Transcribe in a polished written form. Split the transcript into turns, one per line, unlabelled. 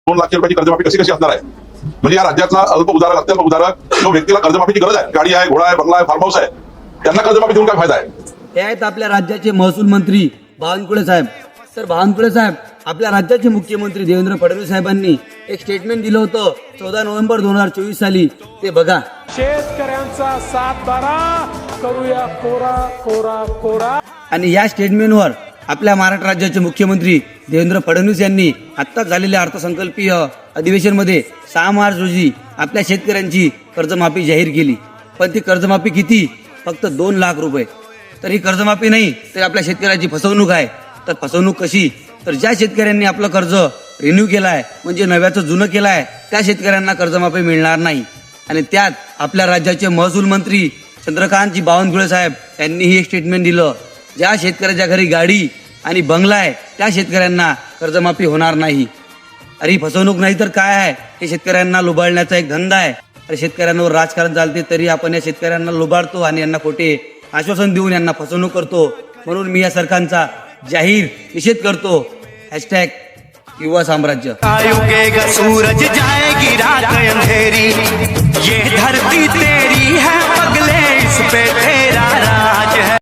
2 लाख रुपयाची कर्जमाफी कशी कशी असणार आहे? म्हणजे या राज्यातला अल्प उदारक अत्यल्प उदारक जो व्यक्तीला कर्जमाफीची गरज आहे, गाडी आहे, घोडा आहे, बंगला आहे, फार्म हाऊस आहे, त्यांना कर्जमाफी देऊन काय फायदा आहे?
हे आहेत आपल्या राज्याचे महसूल मंत्री बावनकुळे साहेब. तर बावनकुळे साहेब, आपल्या राज्याचे मुख्यमंत्री देवेंद्र फडणवीस साहेबांनी एक स्टेटमेंट दिलं होतं 14 नोव्हेंबर 2024 साली. ते बघा.
शेतकऱ्यांचा सातबारा करूया कोरा कोरा कोरा.
आणि या स्टेटमेंटवर आपल्या महाराष्ट्र राज्याचे मुख्यमंत्री देवेंद्र फडणवीस यांनी आत्ताच झालेल्या अर्थसंकल्पीय अधिवेशनमध्ये 6 मार्च रोजी आपल्या शेतकऱ्यांची कर्जमाफी जाहीर केली. पण ती कर्जमाफी किती? फक्त 2 लाख रुपये. तर ही कर्जमाफी नाही, तर आपल्या शेतकऱ्याची फसवणूक आहे. तर फसवणूक कशी? तर ज्या शेतकऱ्यांनी आपलं कर्ज रिन्यू केलं आहे, म्हणजे नव्याचं जुनं केलं आहे, त्या शेतकऱ्यांना कर्जमाफी मिळणार नाही. आणि त्यात आपल्या राज्याचे महसूल मंत्री चंद्रकांतजी बावनकुळे साहेब यांनीही एक स्टेटमेंट दिलं, ज्या शेतकऱ्याच्या घरी गाडी आणि बंगला आहे त्या शेतकऱ्यांना कर्जमाफी होणार नाही. अरे ही फसवणूक नाही तर काय आहे? हे शेतकऱ्यांना लुबाडण्याचा एक धंदा आहे. अरे शेतकऱ्यांवर राजकारण चालते, तरी आपण या शेतकऱ्यांना लुबाडतो आणि यांना खोटे आश्वासन देऊन यांना फसवणूक करतो. म्हणून मी या सरकारचा जाहीर निषेध करतो. #युवा साम्राज्य.
आयुगेगा सूरज जाएगी रात अंधेरी, ये धरती तेरी है पगले इस पे